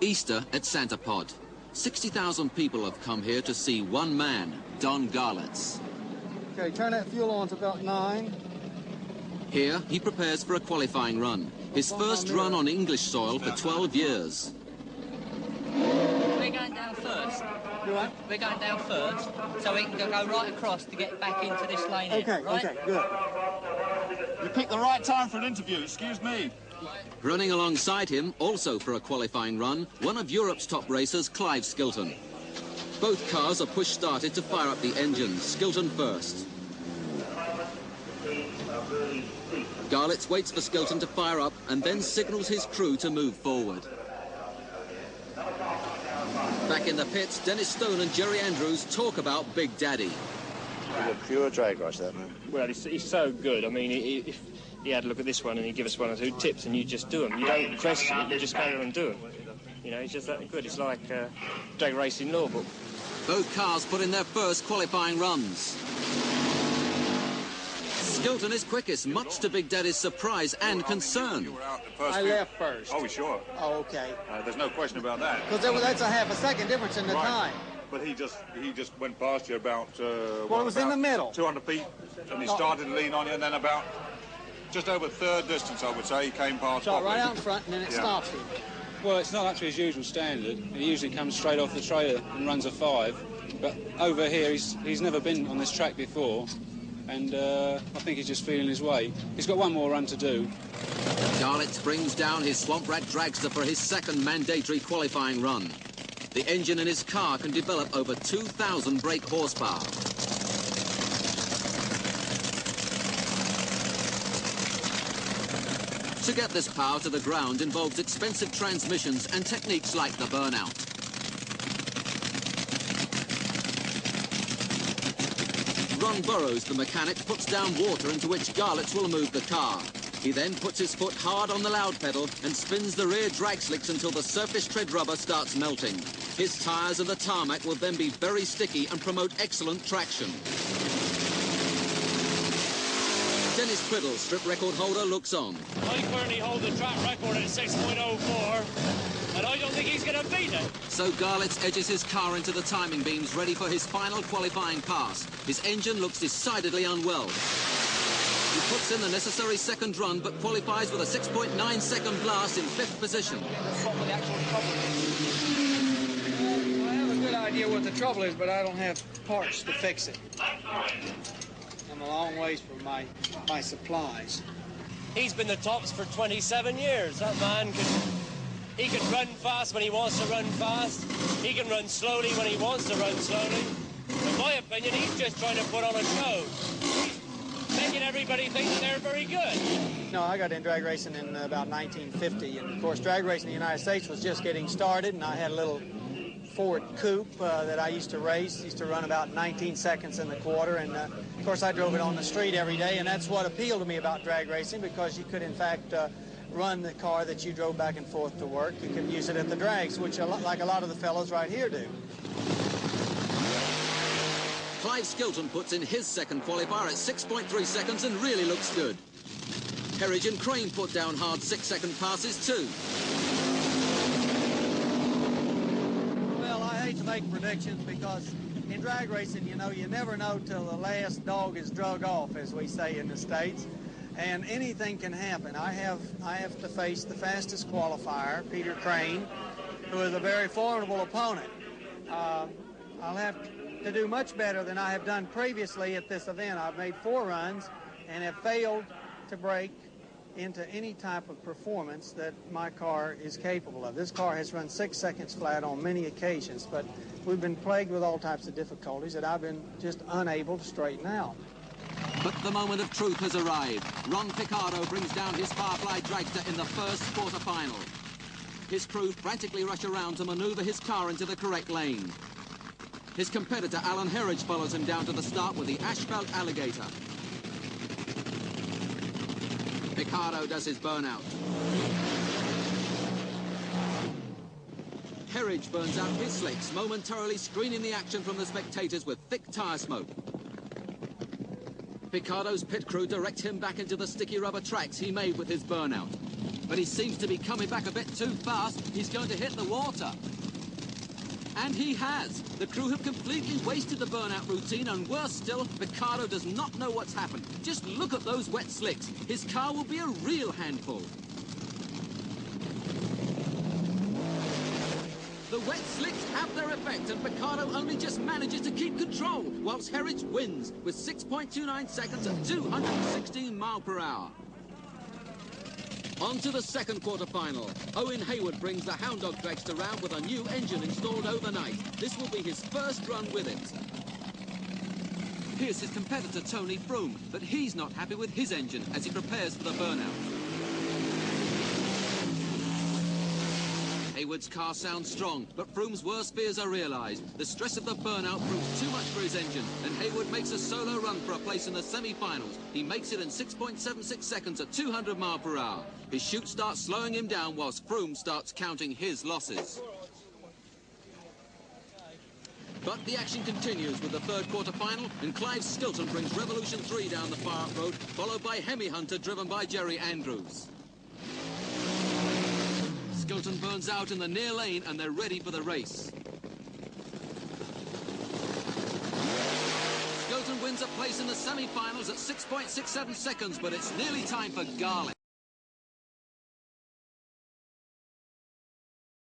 Easter at Santa Pod. 60,000 people have come here to see one man, Don Garlits. Okay, turn that fuel on to about 9. Here, he prepares for a qualifying run. His first run on English soil for 12 years. We're going down first. You what? We're going down first, so we can go right across to get back into this lane Okay, here, right? okay, good. You picked the right time for an interview, excuse me. Running alongside him, also for a qualifying run, one of Europe's top racers, Clive Skilton. Both cars are push-started to fire up the engines, Skilton first. Garlits waits for Skilton to fire up and then signals his crew to move forward. Back in the pits, Dennis Stone and Jerry Andrews talk about Big Daddy. He's a pure drag race, that man. Well, he's so good. I mean, if he had a look at this one and he'd give us one or two tips and you just do them. You don't question it, you just carry on and do them. You know, he's just that good. It's like drag racing law book. Both cars put in their first qualifying runs. Skilton is quickest, much to Big Daddy's surprise and concern. I left first. Oh, sure. Oh, okay. There's no question about that. Because that's a half a second difference in the time. But he just went past you about... well, it was in the middle. 200 feet, and he started to lean on you, and then about just over third distance, I would say, he came past. Shot right out in front, and then it stops him. Well, it's not actually his usual standard. He usually comes straight off the trailer and runs a 5. But over here, he's never been on this track before, and I think he's just feeling his way. He's got one more run to do. Garlits brings down his Swamp Rat dragster for his second mandatory qualifying run. The engine in his car can develop over 2,000 brake horsepower. To get this power to the ground involves expensive transmissions and techniques like the burnout. Ron Burrows, the mechanic, puts down water into which Garlits will move the car. He then puts his foot hard on the loud pedal and spins the rear drag slicks until the surface tread rubber starts melting. His tyres and the tarmac will then be very sticky and promote excellent traction. Dennis Priddle, strip record holder, looks on. I currently hold the track record at 6.04, and I don't think he's going to beat it. So Garlits edges his car into the timing beams, ready for his final qualifying pass. His engine looks decidedly unwell. He puts in the necessary second run, but qualifies with a 6.9-second blast in 5th position. What the actual trouble is? I have a good idea what the trouble is, but I don't have parts to fix it. I'm a long ways from my supplies. He's been the tops for 27 years. That man he can run fast when he wants to run fast. He can run slowly when he wants to run slowly. In my opinion, he's just trying to put on a show. He's making everybody think they're very good. No, I got in drag racing in about 1950, and of course drag racing in the United States was just getting started, and I had a little Ford coupe that I used to race. Used to run about 19 seconds in the quarter, and of course I drove it on the street every day, and that's what appealed to me about drag racing, because you could in fact run the car that you drove back and forth to work. You could use it at the drags, which like a lot of the fellows right here do. Clive Skilton puts in his second qualifier at 6.3 seconds and really looks good. Herridge and Crane put down hard 6-second passes too. Well, I hate to make predictions because in drag racing, you know, you never know till the last dog is drug off, as we say in the States, and anything can happen. I have to face the fastest qualifier, Peter Crane, who is a very formidable opponent. I'll have to do much better than I have done previously at this event. I've made 4 runs and have failed to break into any type of performance that my car is capable of. This car has run 6 seconds flat on many occasions, but we've been plagued with all types of difficulties that I've been just unable to straighten out. But the moment of truth has arrived. Ron Picardo brings down his Firefly dragster in the first quarter-final. His crew frantically rush around to maneuver his car into the correct lane. His competitor, Alan Herridge, follows him down to the start with the asphalt alligator. Picardo does his burnout. Herridge burns out his slicks, momentarily screening the action from the spectators with thick tyre smoke. Picardo's pit crew direct him back into the sticky rubber tracks he made with his burnout. but he seems to be coming back a bit too fast. He's going to hit the water. And he has. The crew have completely wasted the burnout routine, and worse still, Ricardo does not know what's happened. Just look at those wet slicks. His car will be a real handful. The wet slicks have their effect, and Ricardo only just manages to keep control, whilst Herridge wins with 6.29 seconds at 216 miles per hour. On to the second quarter-final. Owen Hayward brings the Hound Dog dragster round with a new engine installed overnight. This will be his first run with it. Here's his competitor Tony Froome, but he's not happy with his engine as he prepares for the burnout. Hayward's car sounds strong, but Froome's worst fears are realised. The stress of the burnout proves too much for his engine, and Hayward makes a solo run for a place in the semi-finals. He makes it in 6.76 seconds at 200 miles per hour. His chute starts slowing him down whilst Froome starts counting his losses. But the action continues with the third quarter-final, and Clive Stilton brings Revolution 3 down the far-up road, followed by Hemi Hunter driven by Jerry Andrews. Stilton burns out in the near lane, and they're ready for the race. Stilton wins a place in the semi-finals at 6.67 seconds, but it's nearly time for Garlits.